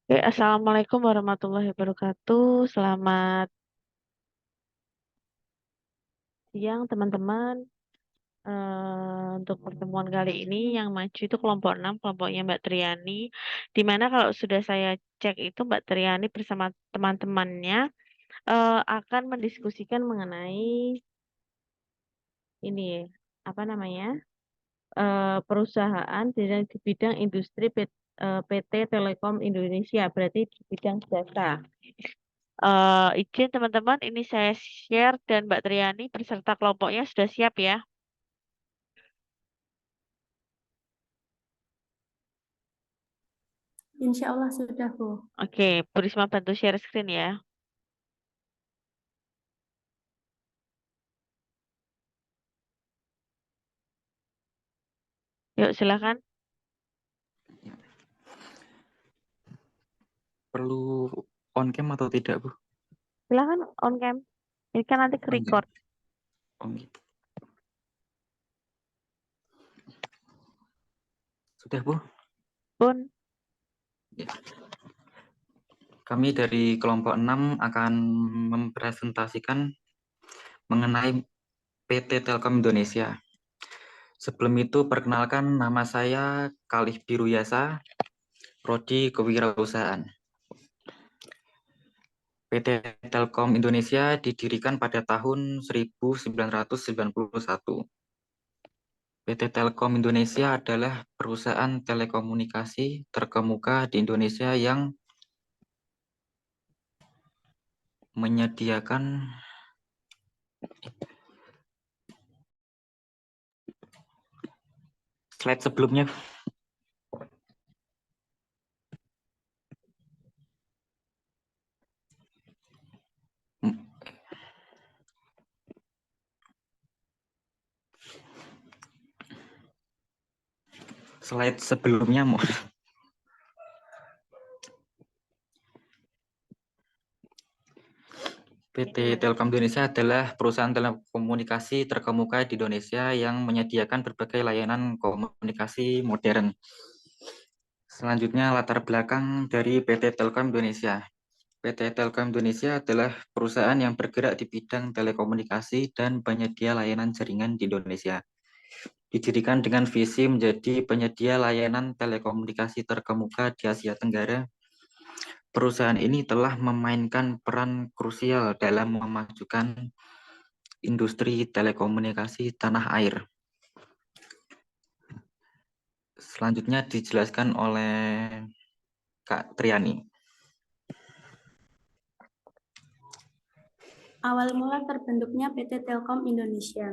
Oke, Assalamualaikum warahmatullahi wabarakatuh. Selamat siang, teman-teman. Untuk pertemuan kali ini yang maju itu kelompok 6, kelompoknya Mbak Triani. Di mana kalau sudah saya cek itu Mbak Triani bersama teman-temannya akan mendiskusikan mengenai ini, apa namanya, perusahaan di bidang industri PT Telekom Indonesia, berarti di bidang jasa. Izin teman-teman, ini saya share dan Mbak Triani beserta kelompoknya sudah siap ya. Insya Allah sudah, Bu. Oke, Bu Risma bantu share screen ya. Yuk silakan. Perlu on cam atau tidak, Bu? Silakan on cam. Ini kan nanti ke On cam. record. Oh, gitu. Sudah, Bu? Pun, Ya. Kami dari kelompok 6 akan mempresentasikan mengenai PT Telkom Indonesia. Sebelum itu, perkenalkan nama saya Kalih Biruyasa, Prodi Kewirausahaan. PT Telkom Indonesia didirikan pada tahun 1991. PT Telkom Indonesia adalah perusahaan telekomunikasi terkemuka di Indonesia yang menyediakan slide sebelumnya. Slide sebelumnya mau. PT Telkom Indonesia adalah perusahaan telekomunikasi terkemuka di Indonesia yang menyediakan berbagai layanan komunikasi modern. Selanjutnya latar belakang dari PT Telkom Indonesia. PT Telkom Indonesia adalah perusahaan yang bergerak di bidang telekomunikasi dan penyedia layanan jaringan di Indonesia. Didirikan dengan visi menjadi penyedia layanan telekomunikasi terkemuka di Asia Tenggara. Perusahaan ini telah memainkan peran krusial dalam memajukan industri telekomunikasi tanah air. Selanjutnya dijelaskan oleh Kak Triani. Awal mula terbentuknya PT Telkom Indonesia.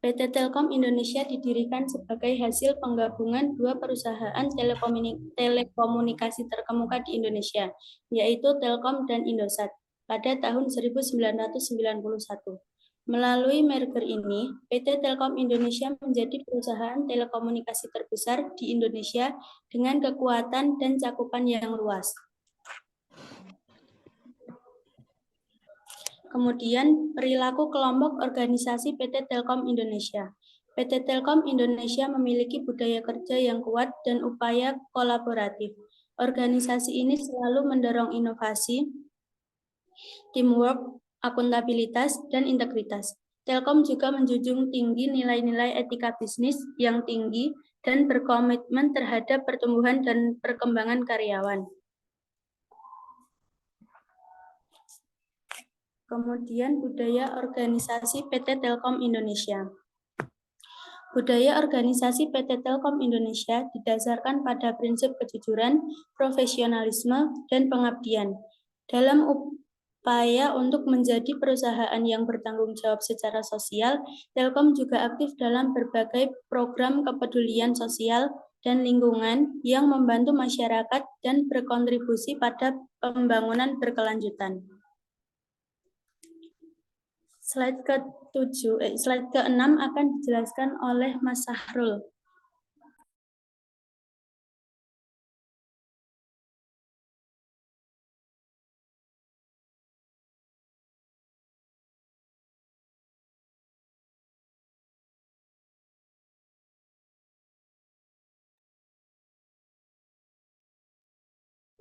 PT Telkom Indonesia didirikan sebagai hasil penggabungan dua perusahaan telekomunikasi terkemuka di Indonesia, yaitu Telkom dan Indosat, pada tahun 1991. Melalui merger ini, PT Telkom Indonesia menjadi perusahaan telekomunikasi terbesar di Indonesia dengan kekuatan dan cakupan yang luas. Kemudian, perilaku kelompok organisasi PT Telkom Indonesia. PT Telkom Indonesia memiliki budaya kerja yang kuat dan upaya kolaboratif. Organisasi ini selalu mendorong inovasi, teamwork, akuntabilitas, dan integritas. Telkom juga menjunjung tinggi nilai-nilai etika bisnis yang tinggi dan berkomitmen terhadap pertumbuhan dan perkembangan karyawan. Kemudian budaya organisasi PT Telkom Indonesia. Budaya organisasi PT Telkom Indonesia didasarkan pada prinsip kejujuran, profesionalisme, dan pengabdian. Dalam upaya untuk menjadi perusahaan yang bertanggung jawab secara sosial, Telkom juga aktif dalam berbagai program kepedulian sosial dan lingkungan yang membantu masyarakat dan berkontribusi pada pembangunan berkelanjutan. Slide ke-6 akan dijelaskan oleh Mas Sahrul.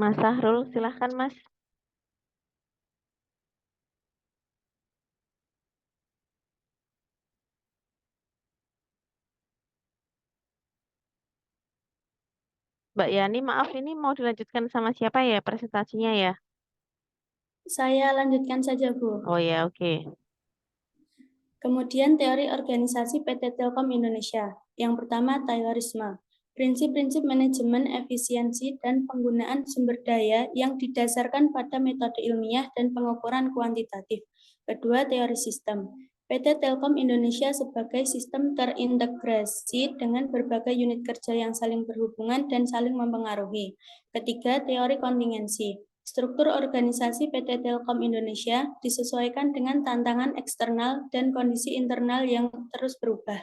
Mas Sahrul, silahkan Mas. Mbak Yani, maaf ini mau dilanjutkan sama siapa ya presentasinya ya? Saya lanjutkan saja, Bu. Oh ya, oke. Kemudian teori organisasi PT Telkom Indonesia. Yang pertama, Taylorisme. Prinsip-prinsip manajemen efisiensi dan penggunaan sumber daya yang didasarkan pada metode ilmiah dan pengukuran kuantitatif. Kedua, teori sistem. PT Telkom Indonesia sebagai sistem terintegrasi dengan berbagai unit kerja yang saling berhubungan dan saling mempengaruhi. Ketiga, teori kontingensi. Struktur organisasi PT Telkom Indonesia disesuaikan dengan tantangan eksternal dan kondisi internal yang terus berubah.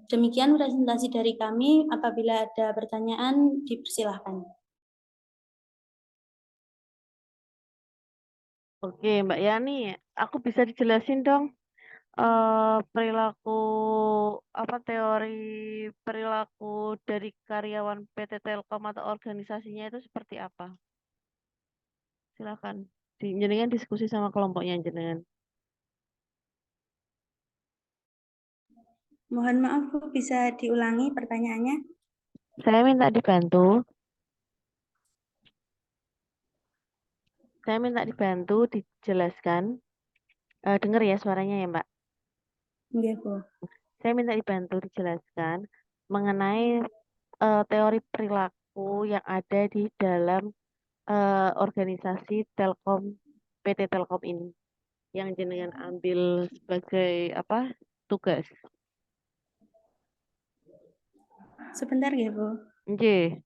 Demikian presentasi dari kami. Apabila ada pertanyaan, dipersilahkan. Oke, Mbak Yani, aku bisa dijelasin dong perilaku apa teori perilaku dari karyawan PT Telkom atau organisasinya itu seperti apa? Silakan. Jenengan diskusi sama kelompoknya jenengan. Mohon maaf, Bu, bisa diulangi pertanyaannya? Saya minta dibantu. Saya minta dibantu dijelaskan. Dengar ya suaranya ya, Mbak. Iya, Bu. Saya minta dibantu dijelaskan mengenai teori perilaku yang ada di dalam organisasi Telkom PT Telkom ini yang jenengan ambil sebagai apa tugas. Sebentar ya, Bu. Nggih.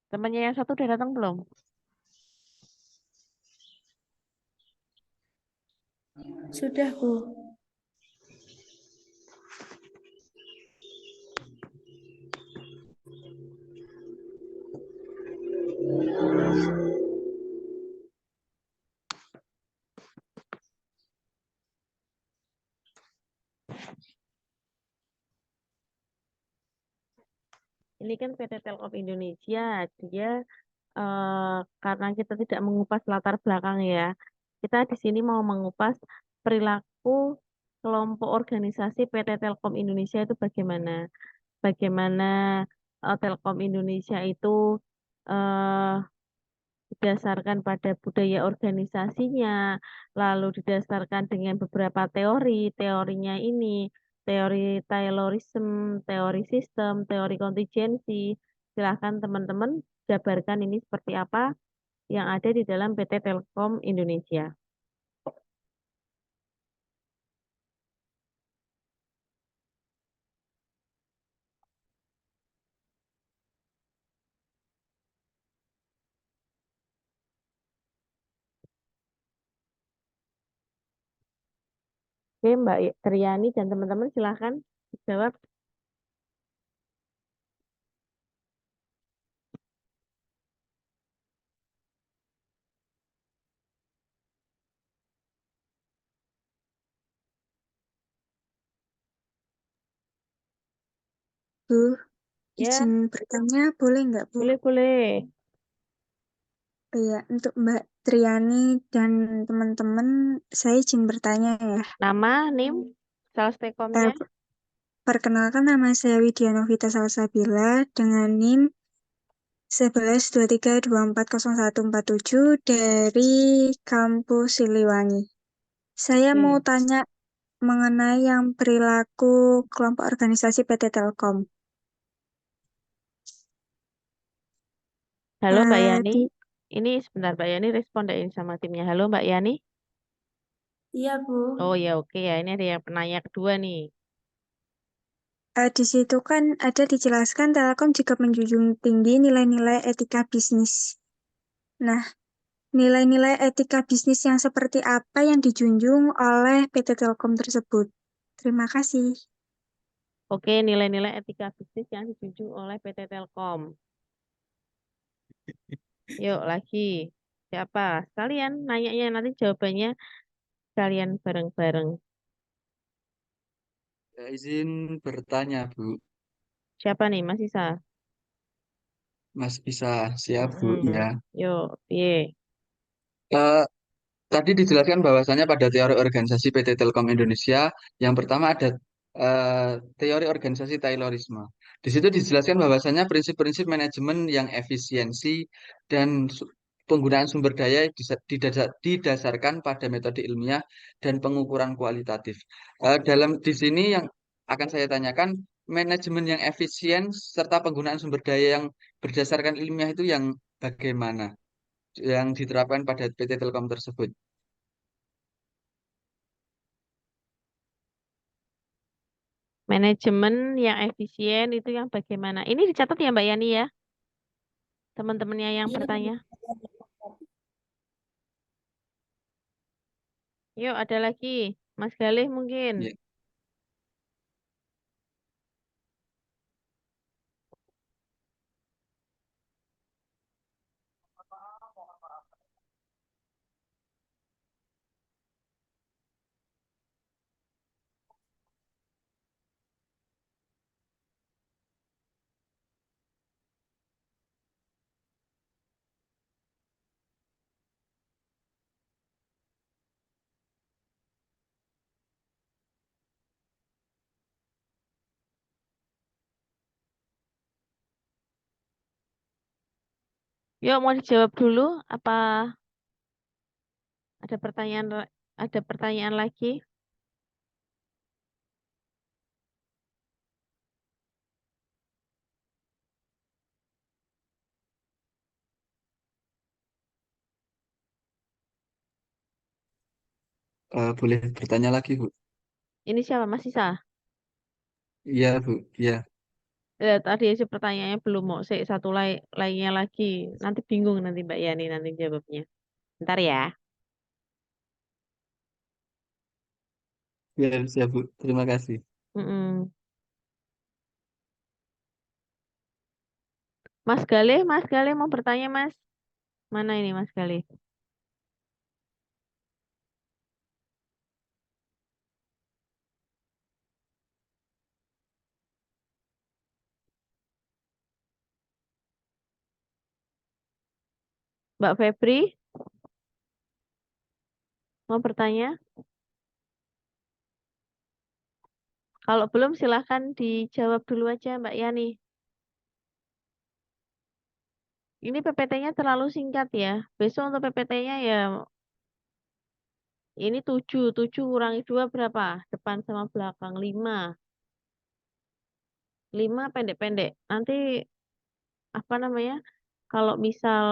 Temannya yang satu udah datang belum? Sudah, Bu. Ini kan PT Telkom Indonesia, dia karena kita tidak mengupas latar belakang ya, kita di sini mau mengupas perilaku kelompok organisasi PT Telkom Indonesia itu bagaimana. Bagaimana Telkom Indonesia itu eh, didasarkan pada budaya organisasinya, lalu didasarkan dengan beberapa teori, teorinya ini, teori Taylorism, teori sistem, teori kontingensi. Silahkan teman-teman jabarkan ini seperti apa yang ada di dalam PT Telkom Indonesia. Oke, Mbak Triani dan teman-teman silahkan jawab. Bu, Ya, izin bertanya boleh nggak, Bu? boleh-boleh. Iya, untuk Mbak Triani dan teman-teman, saya izin bertanya ya. Nama, NIM, sales Eh, Telkomnya. Perkenalkan nama saya Widya Novita Salsabila dengan NIM 1123240147 dari kampus Siliwangi. Saya mau Oke. tanya mengenai yang perilaku kelompok organisasi PT Telkom. Halo Mbak Eh, Yani. di Ini sebentar Mbak Yani respon dari sama timnya. Halo Mbak Yani. Iya, Bu. Oh ya oke ya. Ini ada yang penanya kedua nih. Di situ kan ada dijelaskan Telkom juga menjunjung tinggi nilai-nilai etika bisnis. Nah, nilai-nilai etika bisnis yang seperti apa yang dijunjung oleh PT Telkom tersebut? Terima kasih. Oke, nilai-nilai etika bisnis yang dijunjung oleh PT Telkom. Yuk lagi. Siapa? Sekalian nanyanya nanti jawabannya kalian bareng-bareng. Izin bertanya, Bu. Siapa nih, Mas Isa? Mas bisa siap Bu Mm-mm. ya. Yuk, piye. Eh, Tadi dijelaskan bahwasannya pada teori organisasi PT Telkom Indonesia yang pertama ada teori organisasi Taylorisme. Di situ dijelaskan bahwasannya prinsip-prinsip manajemen yang efisiensi dan penggunaan sumber daya didasarkan pada metode ilmiah dan pengukuran kualitatif. Dalam di sini yang akan saya tanyakan manajemen yang efisien serta penggunaan sumber daya yang berdasarkan ilmiah itu yang bagaimana yang diterapkan pada PT Telkom tersebut. Manajemen yang efisien itu yang bagaimana? Ini dicatat ya Mbak Yani ya, teman-temannya yang Iya, Bu. bertanya. Yuk, ada lagi. Mas Galih mungkin. Ya, Yuk, mau dijawab dulu apa ada ada pertanyaan lagi? boleh bertanya lagi, Bu? Ini siapa Mas Isa? Iya, Bu. Iya, Tadi aja pertanyaannya belum mau. Satu lainnya lagi. Nanti bingung nanti Mbak Yani nanti jawabnya. Ntar ya. iya, siap, Bu. Terima kasih. Mm-mm. Mas Galih mau bertanya Mas. Mana ini Mas Galih? Mbak Febri mau bertanya? Kalau belum silahkan dijawab dulu aja Mbak Yani. Ini PPT-nya terlalu singkat ya. Besok untuk PPT-nya ya ini 7. 7 kurangi 2 berapa? Depan sama belakang 5. 5 pendek-pendek. Nanti apa namanya? Kalau misal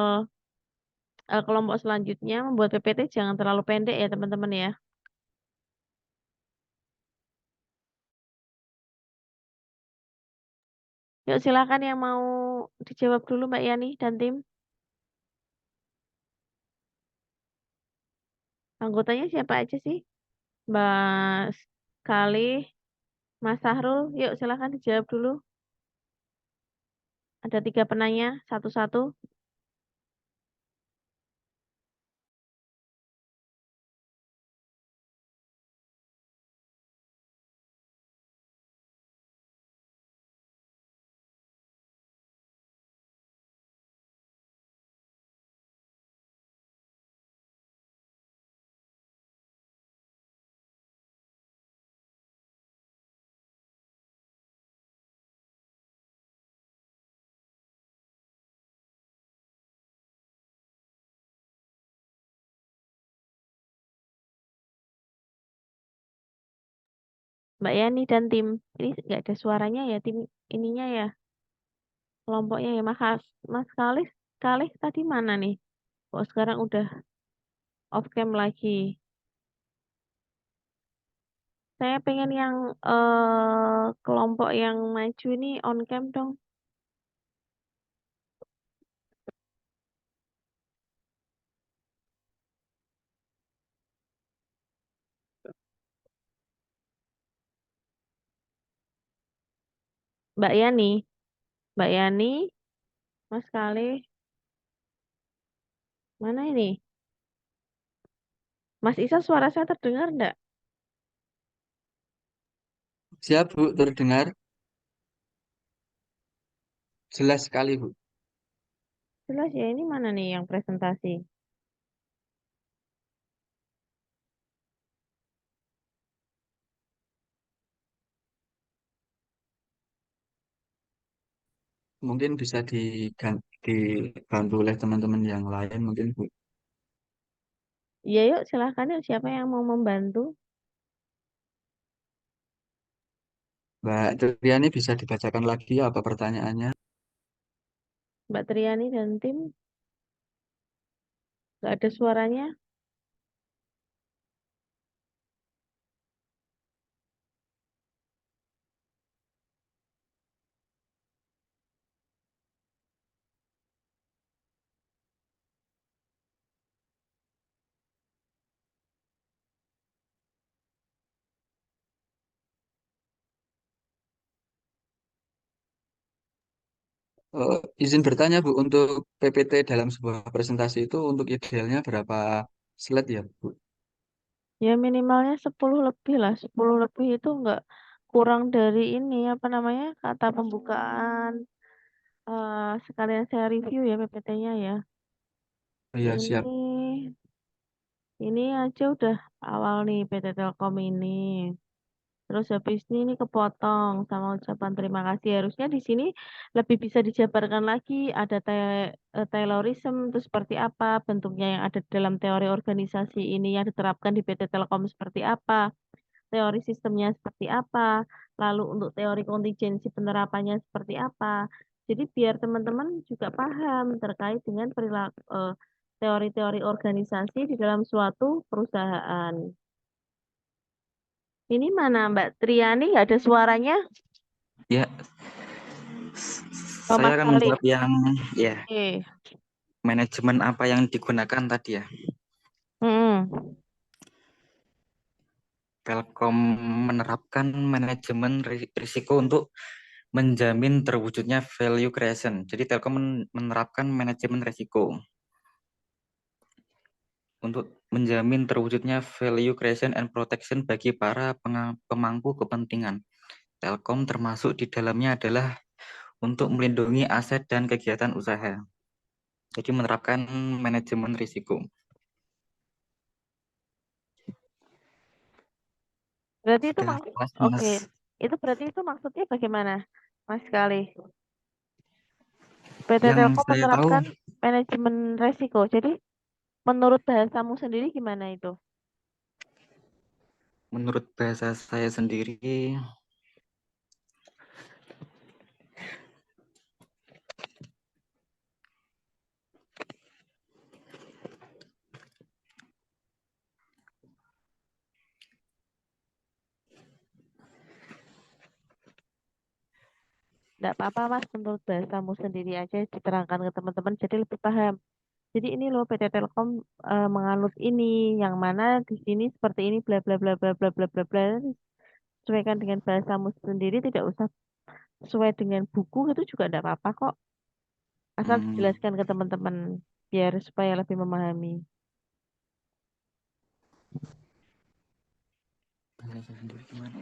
kelompok selanjutnya membuat PPT jangan terlalu pendek ya teman-teman ya. Yuk silakan yang mau dijawab dulu Mbak Yani dan tim. Anggotanya siapa aja sih? Mbak Kali, Mas Sahrul, yuk silakan dijawab dulu. Ada 3 penanya, satu-satu. Mbak Yani dan tim. Ini nggak ada suaranya ya tim ininya ya. Kelompoknya ya Mas Kalih tadi mana nih? Kok sekarang udah off cam lagi. Saya pengen yang kelompok yang maju ini on cam dong. Mbak Yani, Mbak Yani, Mas Kalih, mana ini? Mas Isa suara saya terdengar enggak? Siap, Bu. Terdengar. Jelas sekali, Bu. Jelas ya, ini mana nih yang presentasi? Mungkin bisa dibantu oleh teman-teman yang lain mungkin, Bu. Iya yuk, silahkan yuk. Siapa yang mau membantu? Mbak Triani bisa dibacakan lagi apa pertanyaannya? Mbak Triani dan tim, nggak ada suaranya? Izin bertanya, Bu, untuk PPT dalam sebuah presentasi itu untuk idealnya berapa slide ya, Bu? Ya minimalnya 10 lebih lah. 10 lebih itu nggak kurang dari ini, apa namanya, kata pembukaan. Sekalian saya review ya PPT-nya ya. Oh, ya, siap. Ini aja udah awal nih PT Telkom ini. Terus habis ini kepotong sama ucapan terima kasih. Harusnya di sini lebih bisa dijabarkan lagi ada Taylorism itu seperti apa, bentuknya yang ada dalam teori organisasi ini yang diterapkan di PT Telkom seperti apa, teori sistemnya seperti apa, lalu untuk teori kontingensi penerapannya seperti apa. Jadi biar teman-teman juga paham terkait dengan perilaku teori-teori organisasi di dalam suatu perusahaan. Ini mana Mbak Triani? Nggak ada suaranya? Ya, Oh, saya Mas akan Khalid. menjawab yang ya Oke. manajemen apa yang digunakan tadi ya. Hmm. Telkom menerapkan manajemen risiko untuk menjamin terwujudnya value creation. Jadi Telkom menerapkan manajemen risiko untuk menjamin terwujudnya value creation and protection bagi para pemangku kepentingan. Telkom termasuk di dalamnya adalah untuk melindungi aset dan kegiatan usaha. Jadi menerapkan manajemen risiko. Berarti itu Sudah maksud, jelas, oke. Mas. Itu berarti itu maksudnya bagaimana, Mas Khalid? PT Yang Telkom saya tahu, menerapkan manajemen resiko. Jadi menurut bahasamu sendiri gimana itu? menurut bahasa saya sendiri, Enggak apa-apa, Mas. Menurut bahasamu sendiri aja diterangkan ke teman-teman jadi lebih paham. Jadi ini loh PT Telkom menganut ini, yang mana di sini seperti ini bla bla bla bla bla bla bla bla. Sesuaikan dengan bahasamu sendiri, tidak usah sesuai dengan buku itu juga enggak apa-apa kok. Asal hmm, dijelaskan ke teman-teman biar supaya lebih memahami. bahasa saya sendiri gimana?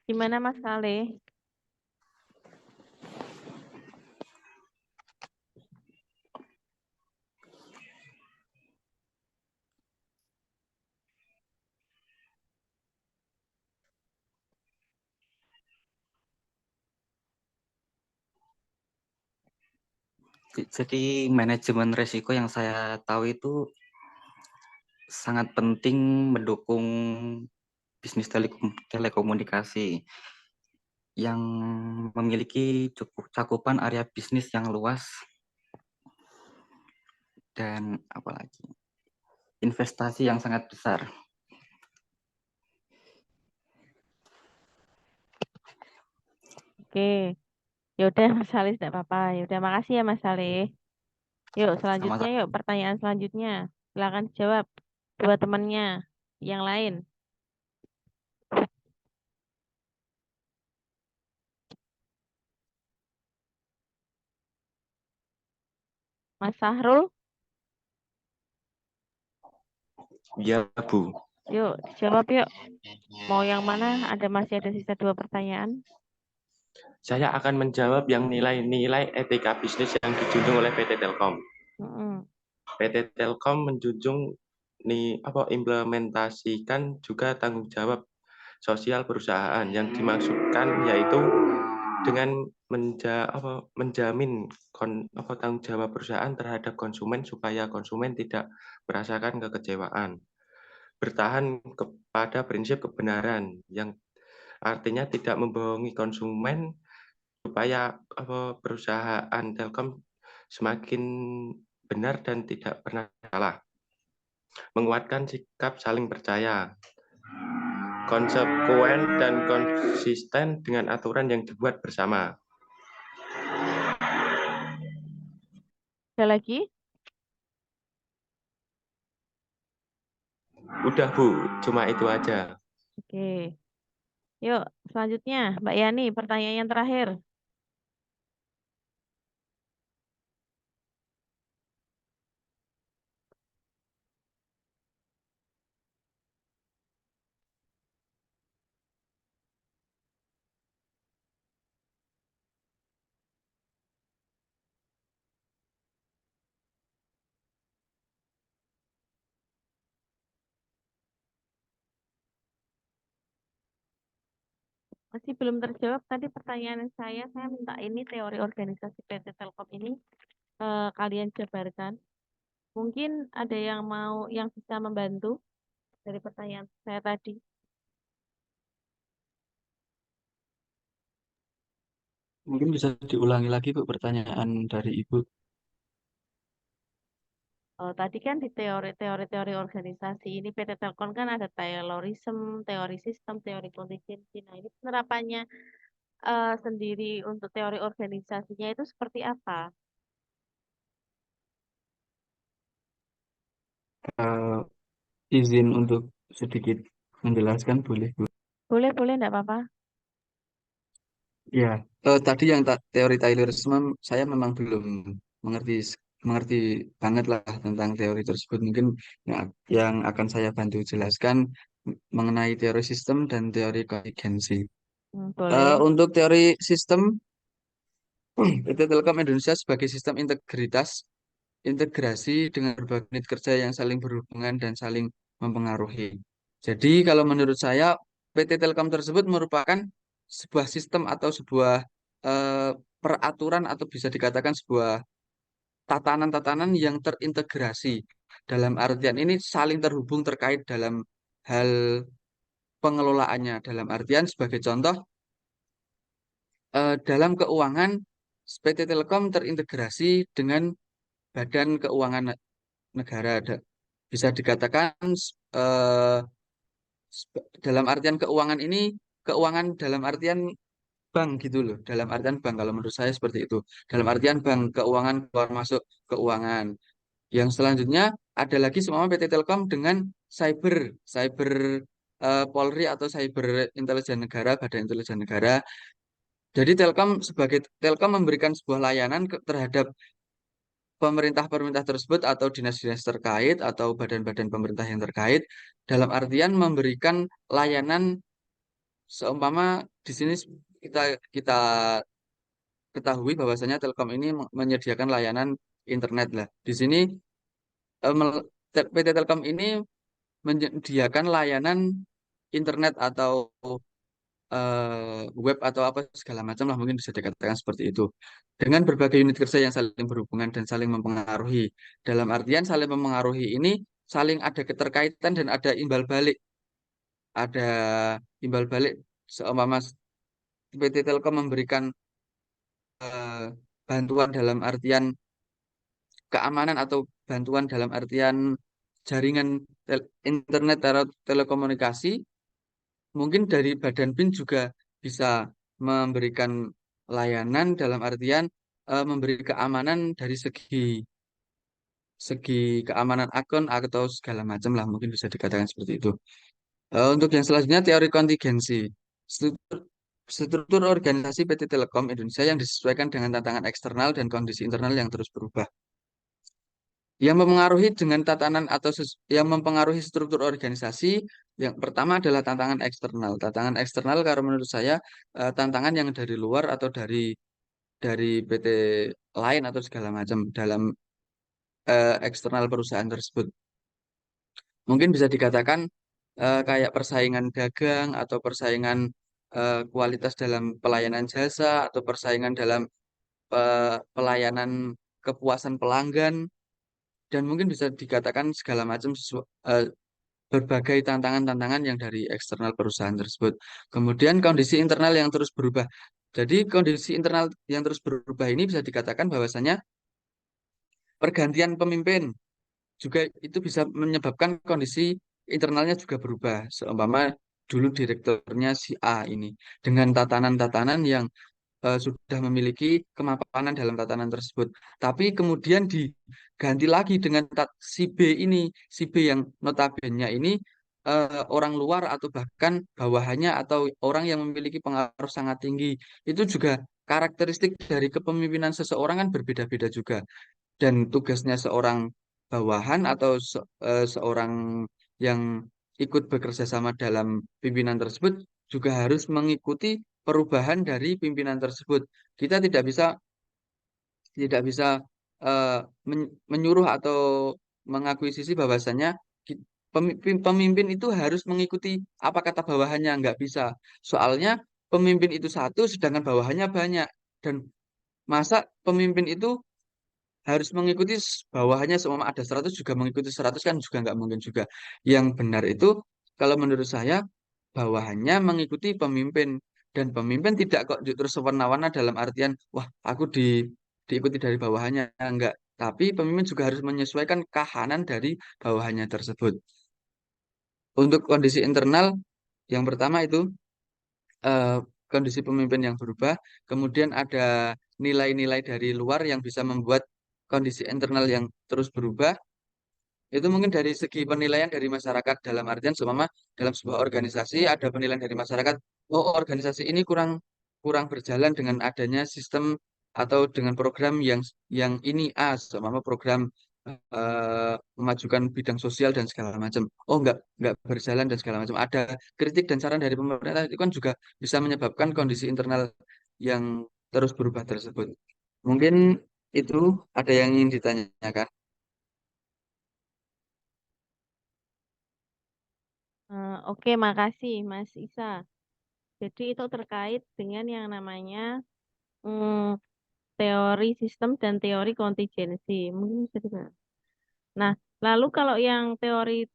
Gimana Mas Kale? Jadi manajemen risiko yang saya tahu itu sangat penting mendukung bisnis telekomunikasi. yang memiliki cukup cakupan area bisnis yang luas dan apalagi investasi yang sangat besar. Oke, yaudah Mas Halis tidak apa-apa. Yaudah, makasih ya Mas Halis. Yuk, selanjutnya Sama-sama. yuk, pertanyaan selanjutnya. Silakan jawab dua temannya yang lain. Mas Sahrul, Ya, Bu. yuk dijawab yuk. Mau yang mana? Masih ada sisa dua pertanyaan. Saya akan menjawab yang nilai-nilai etika bisnis yang dijunjung oleh PT Telkom. Mm-mm. PT Telkom menjunjung implementasikan juga tanggung jawab sosial perusahaan yang dimaksudkan yaitu dengan menjamin tanggung jawab perusahaan terhadap konsumen supaya konsumen tidak merasakan kekecewaan. Bertahan kepada prinsip kebenaran yang artinya tidak membohongi konsumen supaya perusahaan Telkom semakin benar dan tidak pernah salah. Menguatkan sikap saling percaya, konsekuen dan konsisten dengan aturan yang dibuat bersama. Ada lagi? Udah Bu, cuma itu aja. Oke. Yuk, selanjutnya Mbak Yani, pertanyaan yang terakhir. Masih belum terjawab tadi pertanyaan saya minta ini teori organisasi PT Telkom ini kalian jabarkan. Mungkin ada yang bisa membantu dari pertanyaan saya tadi. Mungkin bisa diulangi lagi Bu pertanyaan dari Ibu. Tadi kan di teori organisasi ini PT Telkom kan ada Taylorism, teori sistem, teori kontingensi. Nah, ini penerapannya sendiri untuk teori organisasinya itu seperti apa? Eh, izin untuk sedikit menjelaskan boleh Bu? Boleh, enggak apa-apa. Ya, tadi yang teori Taylorisme saya memang belum mengerti mengerti banget lah tentang teori tersebut. Mungkin yang akan saya bantu jelaskan mengenai teori sistem dan teori kontingensi. Boleh. Untuk teori sistem, PT Telkom Indonesia sebagai sistem integrasi dengan berbagai unit kerja yang saling berhubungan dan saling mempengaruhi. Jadi kalau menurut saya PT Telkom tersebut merupakan sebuah sistem atau sebuah eh, peraturan atau bisa dikatakan sebuah tatanan-tatanan yang terintegrasi. Dalam artian ini saling terhubung terkait dalam hal pengelolaannya. Dalam artian sebagai contoh dalam keuangan PT Telkom terintegrasi dengan Badan Keuangan Negara. Bisa dikatakan eh, dalam artian keuangan ini keuangan dalam artian bank gitu loh. Dalam artian bank kalau menurut saya seperti itu. Dalam artian bank keuangan keluar masuk keuangan. Yang selanjutnya ada lagi semua PT Telkom dengan cyber cyber Polri atau cyber intelijen negara, Badan Intelijen Negara. Jadi Telkom memberikan sebuah layanan terhadap pemerintah-pemerintah tersebut atau dinas-dinas terkait atau badan-badan pemerintah yang terkait dalam artian memberikan layanan seumpama di sini kita kita ketahui bahwasanya Telkom ini menyediakan layanan internet lah. Di sini PT Telkom ini menyediakan layanan internet atau web atau apa segala macam lah mungkin bisa dikatakan seperti itu dengan berbagai unit kerja yang saling berhubungan dan saling mempengaruhi dalam artian saling mempengaruhi ini saling ada keterkaitan dan ada imbal balik seumpama PT Telkom memberikan bantuan dalam artian keamanan atau bantuan dalam artian jaringan internet atau telekomunikasi, mungkin dari Badan PIN juga bisa memberikan layanan dalam artian memberi keamanan dari segi segi keamanan akun atau segala macam lah, mungkin bisa dikatakan seperti itu. Untuk yang selanjutnya teori kontingensi. Struktur, struktur organisasi PT Telkom Indonesia yang disesuaikan dengan tantangan eksternal dan kondisi internal yang terus berubah. Yang mempengaruhi dengan tatanan atau yang mempengaruhi struktur organisasi, yang pertama adalah tantangan eksternal. Tantangan eksternal kalau menurut saya tantangan yang dari luar atau dari PT lain atau segala macam dalam eksternal perusahaan tersebut. Mungkin bisa dikatakan kayak persaingan dagang atau persaingan kualitas dalam pelayanan jasa atau persaingan dalam pelayanan kepuasan pelanggan dan mungkin bisa dikatakan segala macam berbagai tantangan-tantangan yang dari eksternal perusahaan tersebut. Kemudian kondisi internal yang terus berubah. Jadi kondisi internal yang terus berubah ini bisa dikatakan bahwasanya pergantian pemimpin juga itu bisa menyebabkan kondisi internalnya juga berubah. Seumpama dulu direkturnya si A ini dengan tatanan-tatanan yang sudah memiliki kemapanan dalam tatanan tersebut. Tapi kemudian diganti lagi dengan si B ini, si B yang notabene ini orang luar atau bahkan bawahannya atau orang yang memiliki pengaruh sangat tinggi. Itu juga karakteristik dari kepemimpinan seseorang kan berbeda-beda juga dan tugasnya seorang bawahan atau seorang yang ikut bekerja sama dalam pimpinan tersebut juga harus mengikuti perubahan dari pimpinan tersebut. Kita tidak bisa menyuruh atau mengakuisisi bahwasannya pemimpin itu harus mengikuti apa kata bawahannya, nggak bisa. Soalnya pemimpin itu satu sedangkan bawahannya banyak dan masa pemimpin itu harus mengikuti bawahannya semua ada 100 juga mengikuti 100 kan juga nggak mungkin juga. Yang benar itu kalau menurut saya bawahannya mengikuti pemimpin dan pemimpin tidak kok terus sewarna-warna dalam artian wah aku diikuti dari bawahannya enggak. Tapi pemimpin juga harus menyesuaikan kahanan dari bawahannya tersebut. Untuk kondisi internal yang pertama itu eh, kondisi pemimpin yang berubah, kemudian ada nilai-nilai dari luar yang bisa membuat kondisi internal yang terus berubah. Itu mungkin dari segi penilaian dari masyarakat dalam artian seumpama dalam sebuah organisasi ada penilaian dari masyarakat, oh organisasi ini kurang kurang berjalan dengan adanya sistem atau dengan program yang ini seumpama program memajukan bidang sosial dan segala macam. Oh nggak berjalan dan segala macam. Ada kritik dan saran dari pemerintah itu kan juga bisa menyebabkan kondisi internal yang terus berubah tersebut. Mungkin itu ada yang ingin ditanyakan. Oke, makasih Mas Isa. Jadi itu terkait dengan yang namanya mm, teori sistem dan teori kontingensi. Mungkin bisa dibahas. Nah, lalu kalau yang teori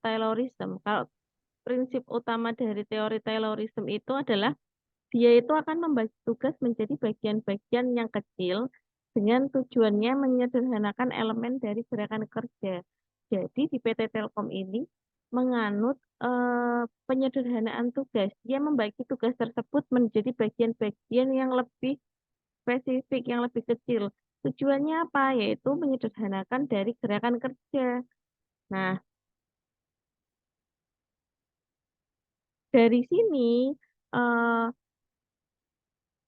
Taylorism, kalau prinsip utama dari teori Taylorism itu adalah dia itu akan membagi tugas menjadi bagian-bagian yang kecil dengan tujuannya menyederhanakan elemen dari gerakan kerja. Jadi di PT Telkom ini menganut penyederhanaan tugas. Dia membagi tugas tersebut menjadi bagian-bagian yang lebih spesifik, yang lebih kecil. Tujuannya apa? Yaitu menyederhanakan dari gerakan kerja. Nah, dari sini eh,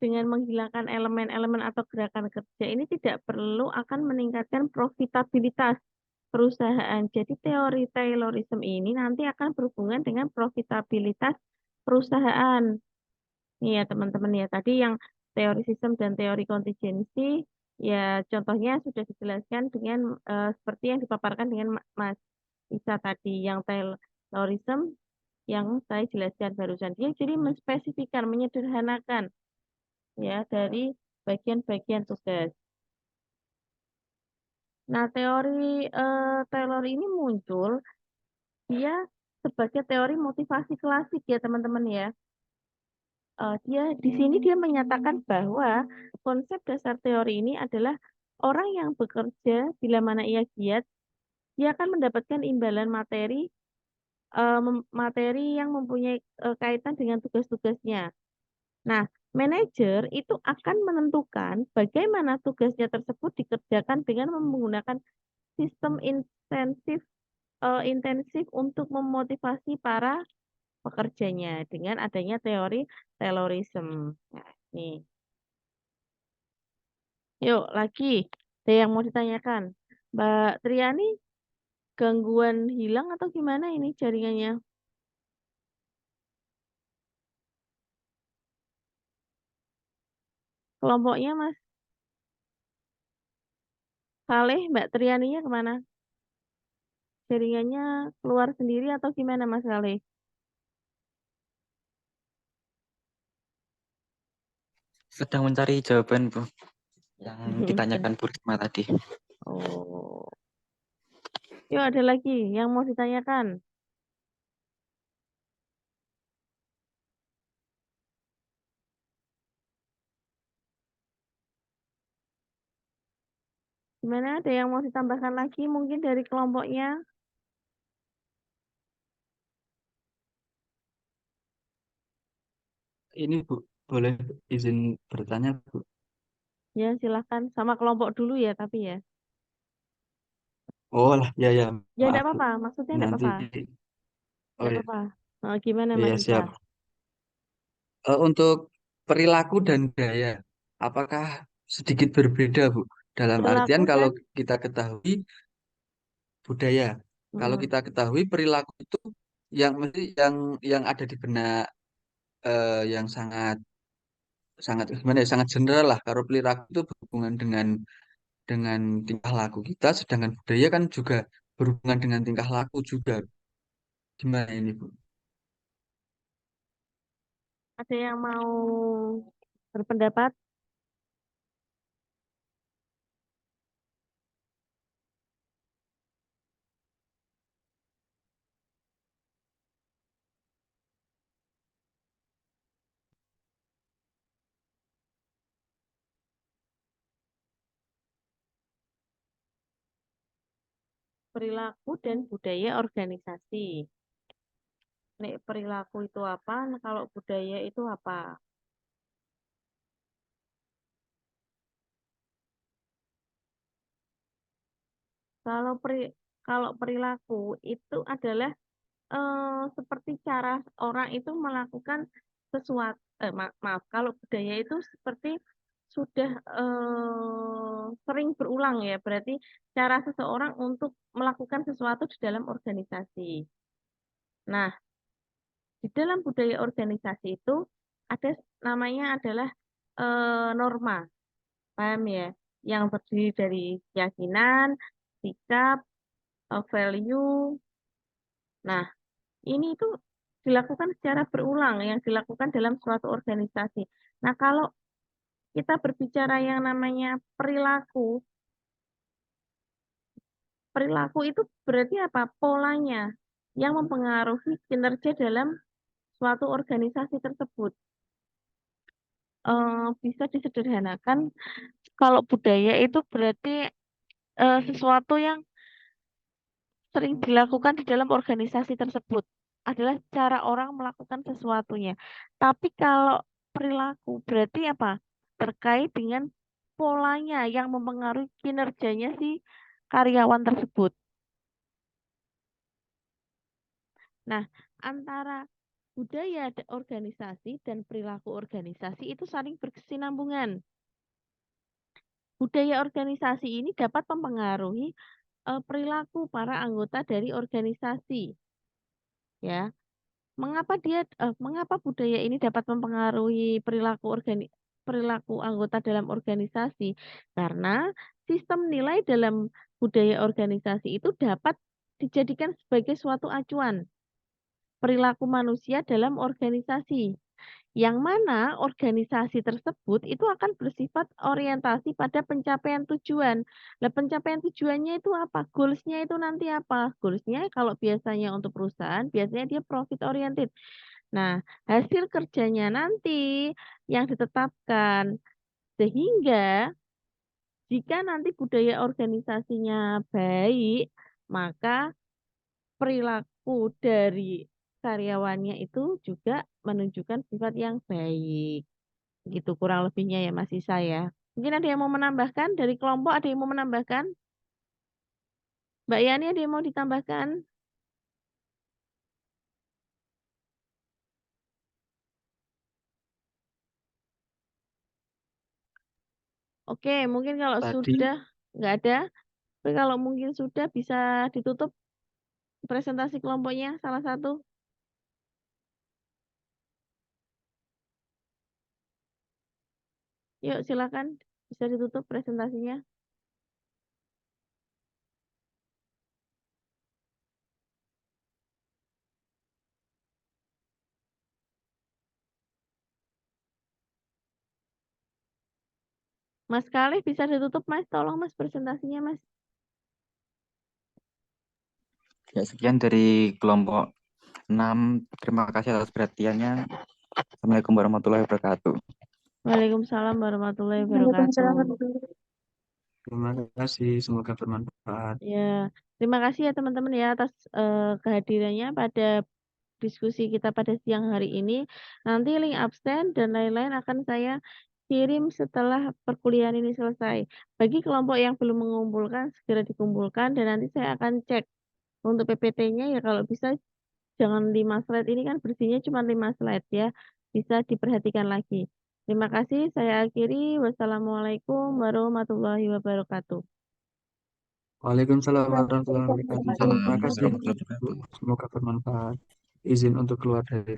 dengan menghilangkan elemen-elemen atau gerakan kerja ini tidak perlu akan meningkatkan profitabilitas perusahaan. Jadi teori Taylorism ini nanti akan berhubungan dengan profitabilitas perusahaan. Nih ya teman-teman ya, tadi yang teori sistem dan teori kontingensi, ya contohnya sudah dijelaskan dengan seperti yang dipaparkan dengan Mas Isa tadi, yang Taylorism yang saya jelaskan barusan. Dia jadi menspesifikkan, menyederhanakan ya dari bagian-bagian tugas. Nah, teori Taylor ini muncul dia sebagai teori motivasi klasik ya teman-teman ya. di sini dia menyatakan bahwa konsep dasar teori ini adalah orang yang bekerja bila mana ia giat, dia akan mendapatkan imbalan materi yang mempunyai kaitan dengan tugas-tugasnya. Nah, manajer itu akan menentukan bagaimana tugasnya tersebut dikerjakan dengan menggunakan sistem intensif untuk memotivasi para pekerjanya dengan adanya teori Taylorism. Nah, nih. Yuk, lagi. Ada yang mau ditanyakan? Mbak Triani, gangguan hilang atau gimana ini jaringannya? Kelompoknya, Mas Saleh, Mbak Trianinya kemana? Jaringannya keluar sendiri atau gimana, Mas Saleh? Sedang mencari jawaban, Bu, yang ditanyakan Bu Risma tadi. Oh. Yuk, ada lagi yang mau ditanyakan. Gimana? Ada yang mau ditambahkan lagi mungkin dari kelompoknya? Ini Bu, boleh izin bertanya Bu? Ya, silahkan. Sama kelompok dulu ya, tapi ya. Oh lah, ya ya, Ya, tidak maaf Bu. apa-apa. Maksudnya tidak Nanti, apa-apa. oh Tidak ya, apa-apa. Gimana, oh, Mas ya Isa? siap. Untuk perilaku dan gaya, apakah sedikit berbeda Bu? Dalam artian Perilaku kalau dan kita ketahui budaya, kalau mm, kita ketahui perilaku itu yang mesti yang ada di benak yang sangat sangat gimana ya, sangat general lah. Kalau perilaku itu berhubungan dengan tingkah laku kita, sedangkan budaya kan juga berhubungan dengan tingkah laku juga. Gimana ini Bu? ada yang mau berpendapat? Perilaku dan budaya organisasi. Nek perilaku itu apa? Nah, kalau budaya itu apa? Kalau kalau perilaku itu adalah seperti cara orang itu melakukan sesuatu. Maaf, kalau budaya itu seperti sudah sering berulang ya. Berarti cara seseorang untuk melakukan sesuatu di dalam organisasi. Nah, di dalam budaya organisasi itu ada namanya adalah norma, paham ya? Yang terdiri dari keyakinan, sikap, value. Nah, ini itu dilakukan secara berulang yang dilakukan dalam suatu organisasi. Nah, kalau kita berbicara yang namanya perilaku, perilaku itu berarti apa? Polanya yang mempengaruhi kinerja dalam suatu organisasi tersebut. Bisa disederhanakan kalau budaya itu berarti sesuatu yang sering dilakukan di dalam organisasi tersebut adalah cara orang melakukan sesuatunya. Tapi kalau perilaku berarti apa? Terkait dengan polanya yang mempengaruhi kinerjanya si karyawan tersebut. Nah, antara budaya organisasi dan perilaku organisasi itu saling berkesinambungan. Budaya organisasi ini dapat mempengaruhi perilaku para anggota dari organisasi. Ya, mengapa budaya ini dapat mempengaruhi perilaku anggota dalam organisasi? Karena sistem nilai dalam budaya organisasi itu dapat dijadikan sebagai suatu acuan perilaku manusia dalam organisasi. Yang mana organisasi tersebut itu akan bersifat orientasi pada pencapaian tujuan. Nah, pencapaian tujuannya itu apa? Goals-nya itu nanti apa? Goals-nya kalau biasanya untuk perusahaan, biasanya dia profit oriented. Nah, hasil kerjanya nanti yang ditetapkan. Sehingga jika nanti budaya organisasinya baik, maka perilaku dari karyawannya itu juga menunjukkan sifat yang baik. Gitu kurang lebihnya ya Mas Isa ya. Mungkin ada yang mau menambahkan dari kelompok, ada yang mau menambahkan? Mbak Yani ada yang mau ditambahkan? Oke, mungkin kalau Tadi sudah nggak ada, tapi kalau mungkin sudah bisa ditutup presentasi kelompoknya salah satu. Yuk silakan bisa ditutup presentasinya. Mas Khalif bisa ditutup Mas, tolong Mas presentasinya Mas. Ya, sekian dari kelompok 6. Terima kasih atas perhatiannya. Assalamualaikum warahmatullahi wabarakatuh. Waalaikumsalam warahmatullahi Waalaikumsalam wabarakatuh. warahmatullahi wabarakatuh. terima kasih, semoga bermanfaat. Ya, terima kasih ya teman-teman ya atas kehadirannya pada diskusi kita pada siang hari ini. Nanti link absen dan lain-lain akan saya kirim setelah perkuliahan ini selesai. Bagi kelompok yang belum mengumpulkan, segera dikumpulkan dan nanti saya akan cek untuk PPT-nya ya kalau bisa jangan 5 slide ini kan bersihnya cuma 5 slide ya. Bisa diperhatikan lagi. Terima kasih, saya akhiri. Wassalamualaikum warahmatullahi wabarakatuh. Waalaikumsalam warahmatullahi wabarakatuh. Waalaikumsalam Terima kasih, warahmatullahi Bu. wabarakatuh. Semoga bermanfaat. Izin untuk keluar dari